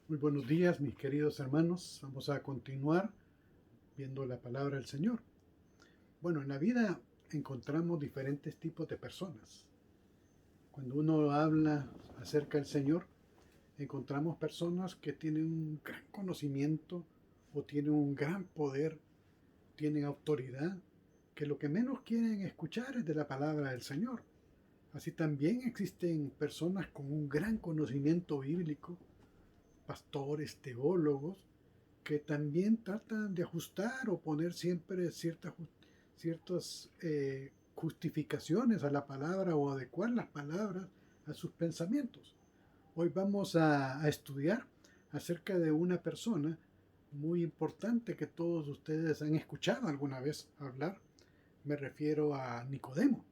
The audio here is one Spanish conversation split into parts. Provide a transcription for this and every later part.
Muy buenos días, mis queridos hermanos. Vamos a continuar viendo la palabra del Señor. Bueno, en la vida encontramos diferentes tipos de personas. Cuando uno habla acerca del Señor, encontramos personas que tienen un gran conocimiento o tienen un gran poder, tienen autoridad, que lo que menos quieren escuchar es de la palabra del Señor. Así también existen personas con un gran conocimiento bíblico, pastores, teólogos, que también tratan de ajustar o poner siempre ciertas justificaciones a la palabra o adecuar las palabras a sus pensamientos. Hoy vamos a estudiar acerca de una persona muy importante que todos ustedes han escuchado alguna vez hablar. Me refiero a Nicodemo.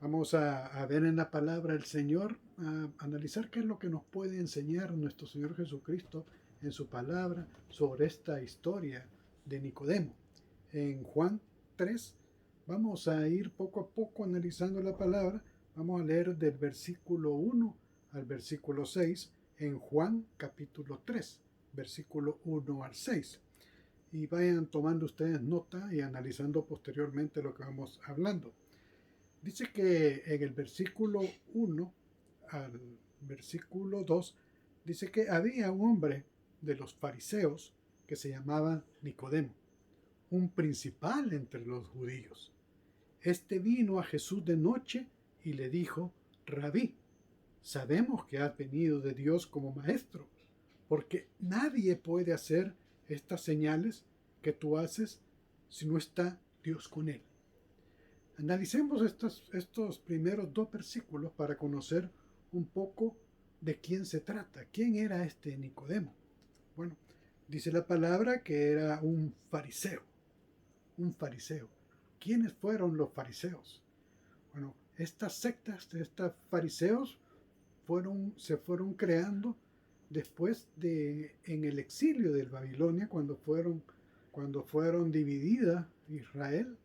Vamos a ver en la palabra del Señor, a analizar qué es lo que nos puede enseñar nuestro Señor Jesucristo en su palabra sobre esta historia de Nicodemo. En Juan 3 vamos a ir poco a poco analizando la palabra. Vamos a leer del versículo 1 al versículo 6 en Juan capítulo 3, versículo 1 al 6. Y vayan tomando ustedes nota y analizando posteriormente lo que vamos hablando. Dice que en el versículo 1 al versículo 2 dice que había un hombre de los fariseos que se llamaba Nicodemo, un principal entre los judíos. Este vino a Jesús de noche y le dijo: Rabí, sabemos que has venido de Dios como maestro, porque nadie puede hacer estas señales que tú haces si no está Dios con él. Analicemos estos primeros dos versículos para conocer un poco de quién se trata, quién era este Nicodemo. Bueno, dice la palabra que era un fariseo, un fariseo. ¿Quiénes fueron los fariseos? Bueno, estas sectas de estos fariseos se fueron creando después de en el exilio de Babilonia, cuando fueron dividida Israel.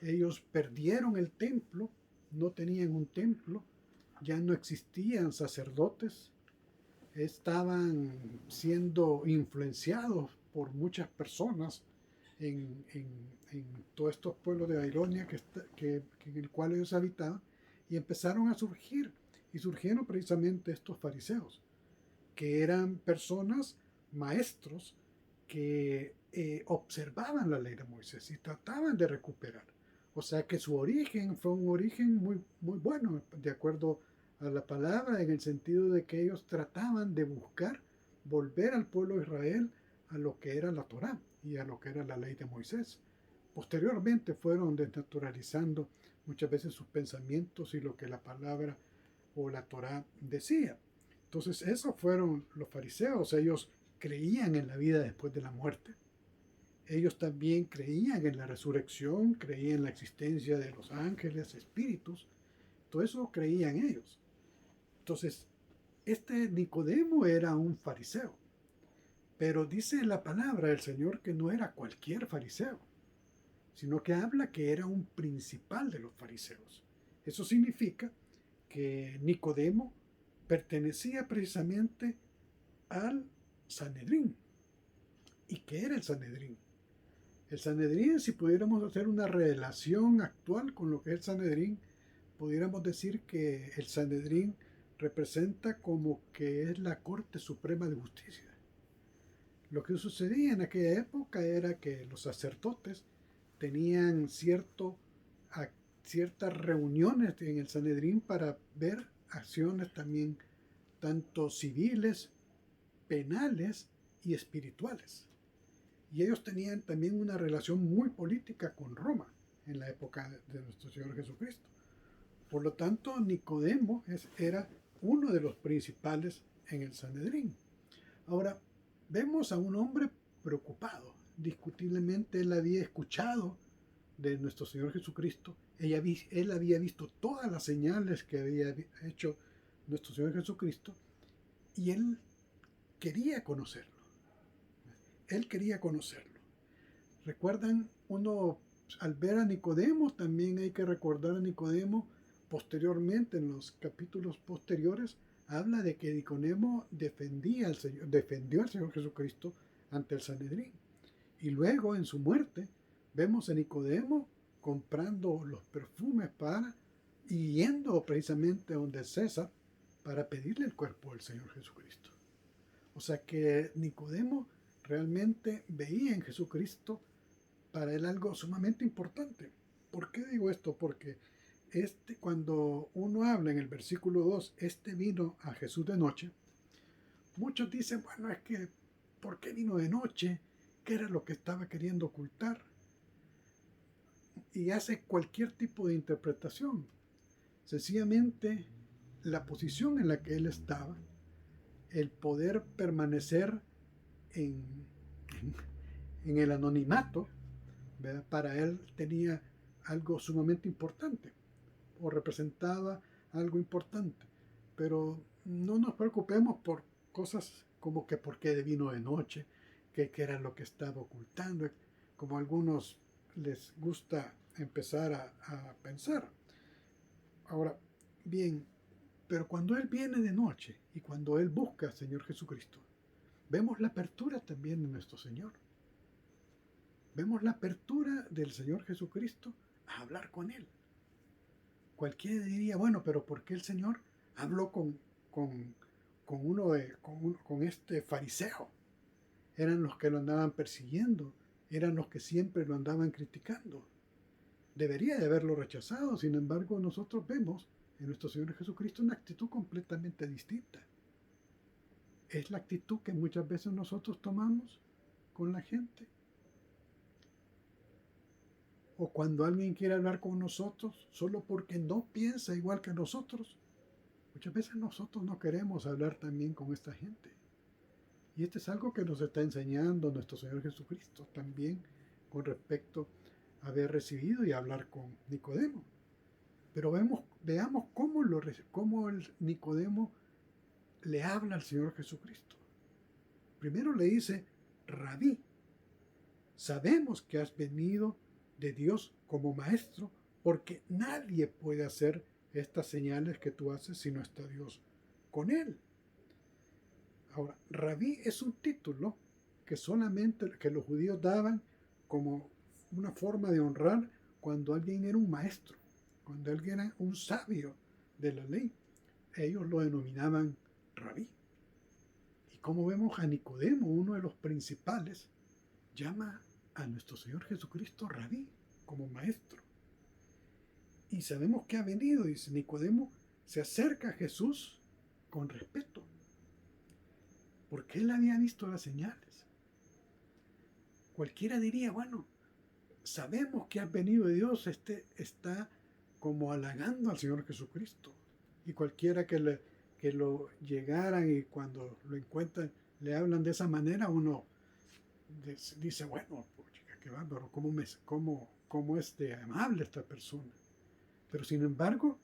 Ellos perdieron el templo, no tenían un templo, ya no existían sacerdotes, estaban siendo influenciados por muchas personas en todos estos pueblos de Babilonia en el cual ellos habitaban, y empezaron a surgir, y surgieron precisamente estos fariseos, que eran personas, maestros, que observaban la ley de Moisés y trataban de recuperar. O sea que su origen fue un origen muy, muy bueno, de acuerdo a la palabra, en el sentido de que ellos trataban de buscar volver al pueblo de Israel a lo que era la Torá y a lo que era la ley de Moisés. Posteriormente fueron desnaturalizando muchas veces sus pensamientos y lo que la palabra o la Torá decía. Entonces esos fueron los fariseos. Ellos creían en la vida después de la muerte. Ellos también creían en la resurrección, creían en la existencia de los ángeles, espíritus. Todo eso creían ellos. Entonces, este Nicodemo era un fariseo. Pero dice la palabra del Señor que no era cualquier fariseo, sino que habla que era un principal de los fariseos. Eso significa que Nicodemo pertenecía precisamente al Sanedrín. ¿Y qué era el Sanedrín? El Sanedrín, si pudiéramos hacer una relación actual con lo que es el Sanedrín, pudiéramos decir que el Sanedrín representa como que es la Corte Suprema de Justicia. Lo que sucedía en aquella época era que los sacerdotes tenían ciertas reuniones en el Sanedrín para ver acciones también tanto civiles, penales y espirituales. Y ellos tenían también una relación muy política con Roma en la época de nuestro Señor Jesucristo. Por lo tanto, Nicodemo era uno de los principales en el Sanedrín. Ahora, vemos a un hombre preocupado. Discutiblemente él había escuchado de nuestro Señor Jesucristo. Él había visto todas las señales que había hecho nuestro Señor Jesucristo, y él quería conocerlo. Él quería conocerlo. ¿Recuerdan? Uno, al ver a Nicodemo, también hay que recordar a Nicodemo posteriormente, en los capítulos posteriores, habla de que Nicodemo defendió al Señor Jesucristo ante el Sanedrín. Y luego, en su muerte, vemos a Nicodemo comprando los perfumes y yendo precisamente donde César para pedirle el cuerpo del Señor Jesucristo. O sea que Nicodemo realmente veía en Jesucristo para él algo sumamente importante. ¿Por qué digo esto? Porque cuando uno habla en el versículo 2, vino a Jesús de noche, muchos dicen, bueno, es que, ¿por qué vino de noche? ¿Qué era lo que estaba queriendo ocultar? Y hace cualquier tipo de interpretación. Sencillamente, la posición en la que él estaba, el poder permanecer en, en el anonimato, ¿verdad? Para él tenía algo sumamente importante o representaba algo importante. Pero no nos preocupemos por cosas como que por qué vino de noche, que era lo que estaba ocultando, como a algunos les gusta empezar a pensar. Ahora, bien, pero cuando Él viene de noche y cuando Él busca al Señor Jesucristo, vemos la apertura también de nuestro Señor. Vemos la apertura del Señor Jesucristo a hablar con Él. Cualquiera diría, bueno, pero ¿por qué el Señor habló con este fariseo? Eran los que lo andaban persiguiendo, eran los que siempre lo andaban criticando. Debería de haberlo rechazado, sin embargo, nosotros vemos en nuestro Señor Jesucristo una actitud completamente distinta. Es la actitud que muchas veces nosotros tomamos con la gente. O cuando alguien quiere hablar con nosotros solo porque no piensa igual que nosotros. Muchas veces nosotros no queremos hablar también con esta gente. Y esto es algo que nos está enseñando nuestro Señor Jesucristo también con respecto a haber recibido y hablar con Nicodemo. Pero veamos cómo el Nicodemo le habla al Señor Jesucristo. Primero le dice, Rabí, sabemos que has venido de Dios como maestro, porque nadie puede hacer estas señales que tú haces si no está Dios con él. Ahora, Rabí es un título que solamente que los judíos daban como una forma de honrar cuando alguien era un maestro, cuando alguien era un sabio de la ley. Ellos lo denominaban Rabí. Y como vemos a Nicodemo, uno de los principales, llama a nuestro Señor Jesucristo Rabí, como maestro. Y sabemos que ha venido, dice Nicodemo, se acerca a Jesús con respeto, porque él había visto las señales. Cualquiera diría, bueno, sabemos que has venido de Dios, está como halagando al Señor Jesucristo. Y cualquiera que lo llegaran y cuando lo encuentran le hablan de esa manera, uno dice, bueno, chica, qué bárbaro, cómo es de amable esta persona. Pero sin embargo,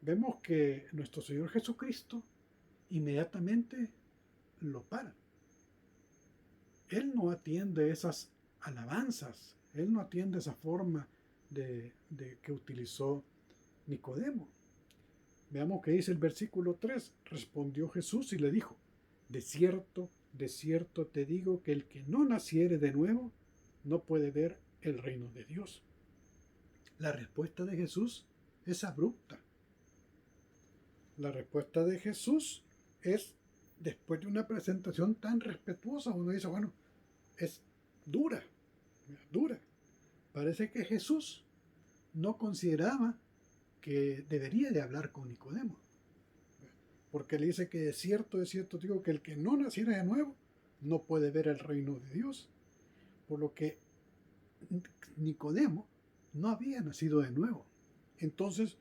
vemos que nuestro Señor Jesucristo inmediatamente lo para. Él no atiende esas alabanzas, Él no atiende esa forma de que utilizó Nicodemo. Veamos qué dice el versículo 3. Respondió Jesús y le dijo, de cierto te digo que el que no naciere de nuevo no puede ver el reino de Dios. La respuesta de Jesús es abrupta. La respuesta de Jesús es, después de una presentación tan respetuosa, uno dice, bueno, es dura. Parece que Jesús no consideraba que debería de hablar con Nicodemo. Porque le dice que de cierto, digo que el que no naciera de nuevo no puede ver el reino de Dios. Por lo que Nicodemo no había nacido de nuevo. Entonces,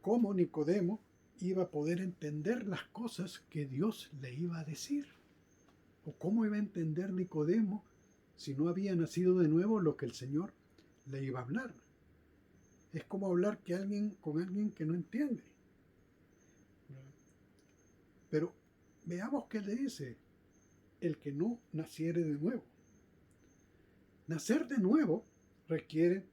¿cómo Nicodemo iba a poder entender las cosas que Dios le iba a decir? ¿O cómo iba a entender Nicodemo si no había nacido de nuevo lo que el Señor le iba a hablar? Es como hablar con alguien que no entiende. Pero veamos qué le dice el que no naciere de nuevo. Nacer de nuevo requiere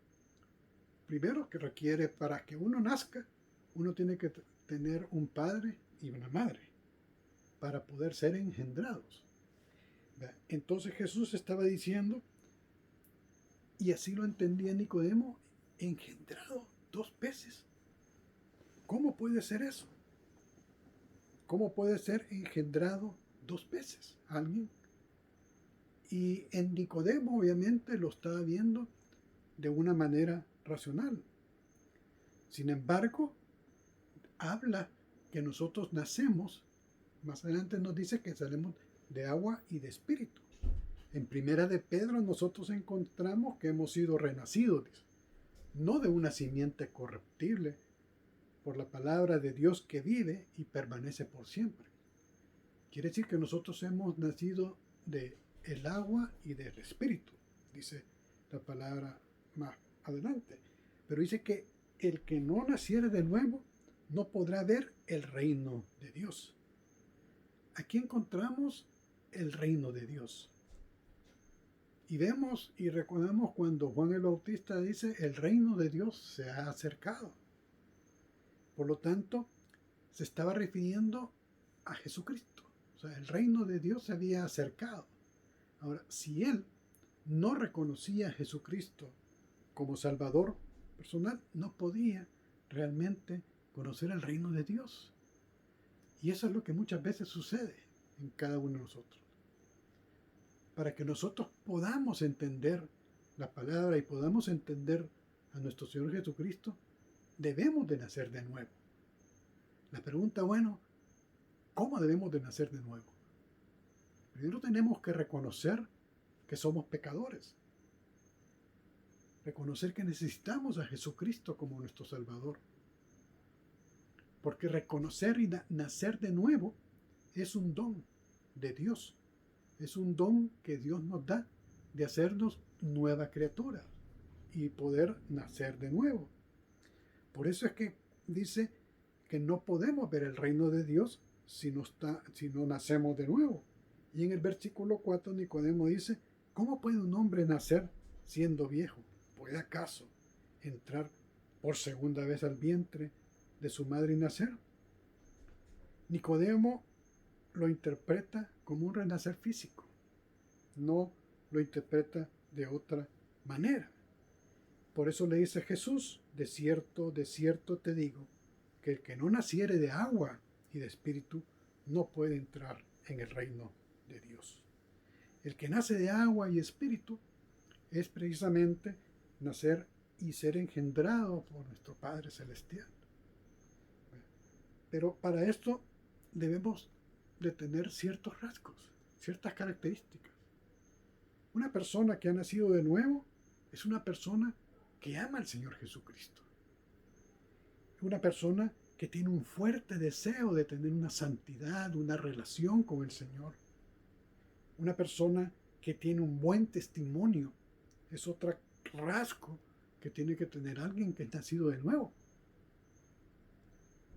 para que uno nazca, uno tiene que tener un padre y una madre. para poder ser engendrados. Entonces Jesús estaba diciendo, y así lo entendía Nicodemo, engendrado 2 veces. ¿Cómo puede ser eso? ¿Cómo puede ser engendrado 2 veces alguien? Y en Nicodemo obviamente lo estaba viendo de una manera racional. Sin embargo, habla que nosotros nacemos, más adelante nos dice que salimos de agua y de espíritu. En Primera de Pedro nosotros encontramos que hemos sido renacidos, no de una simiente corruptible, por la palabra de Dios que vive y permanece por siempre. Quiere decir que nosotros hemos nacido de el agua y del espíritu, dice la palabra más adelante. Pero dice que el que no naciere de nuevo no podrá ver el reino de Dios. Aquí encontramos el reino de Dios. Y vemos y recordamos cuando Juan el Bautista dice, el reino de Dios se ha acercado. Por lo tanto, se estaba refiriendo a Jesucristo. O sea, el reino de Dios se había acercado. Ahora, si él no reconocía a Jesucristo como Salvador personal, no podía realmente conocer el reino de Dios. Y eso es lo que muchas veces sucede en cada uno de nosotros. Para que nosotros podamos entender la palabra y podamos entender a nuestro Señor Jesucristo, debemos de nacer de nuevo. La pregunta, bueno, ¿cómo debemos de nacer de nuevo? Primero tenemos que reconocer que somos pecadores. Reconocer que necesitamos a Jesucristo como nuestro Salvador. Porque reconocer y nacer de nuevo es un don de Dios. Es un don que Dios nos da de hacernos nueva criatura y poder nacer de nuevo. Por eso es que dice que no podemos ver el reino de Dios si no nacemos de nuevo. Y en el versículo 4 Nicodemo dice, ¿cómo puede un hombre nacer siendo viejo? ¿Puede acaso entrar por segunda vez al vientre de su madre y nacer? Nicodemo lo interpreta como un renacer físico, no lo interpreta de otra manera. Por eso le dice Jesús, de cierto te digo, que el que no naciere de agua y de espíritu no puede entrar en el reino de Dios. El que nace de agua y espíritu es precisamente nacer y ser engendrado por nuestro Padre Celestial. Pero para esto debemos de tener ciertos rasgos, ciertas características. Una persona que ha nacido de nuevo es una persona que ama al Señor Jesucristo. Una persona que tiene un fuerte deseo de tener una santidad, una relación con el Señor. Una persona que tiene un buen testimonio. Es otro rasgo que tiene que tener alguien que es nacido de nuevo.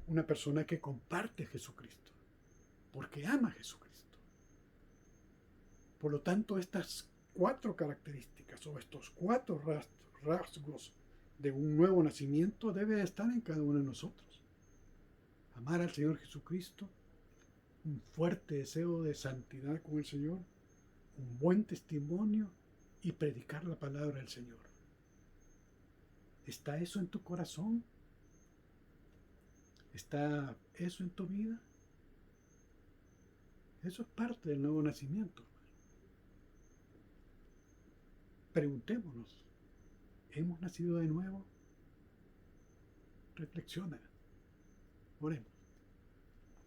Una persona que comparte a Jesucristo, porque ama a Jesucristo. Por lo tanto, estas 4 características o estos 4 rasgos de un nuevo nacimiento debe estar en cada uno de nosotros. Amar al Señor Jesucristo, un fuerte deseo de santidad con el Señor, un buen testimonio y predicar la palabra del Señor. ¿Está eso en tu corazón? ¿Está eso en tu vida? Eso es parte del nuevo nacimiento. Preguntémonos, ¿hemos nacido de nuevo? Reflexiona. Oremos.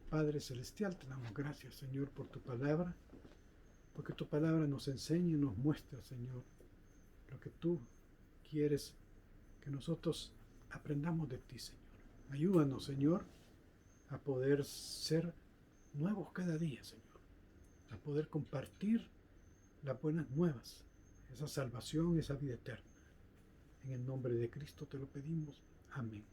Padre Celestial, te damos gracias, Señor, por tu palabra, porque tu palabra nos enseña y nos muestra, Señor, lo que tú quieres que nosotros aprendamos de ti, Señor. Ayúdanos, Señor, a poder ser nuevos cada día, Señor, a poder compartir las buenas nuevas, esa salvación, esa vida eterna. En el nombre de Cristo te lo pedimos. Amén.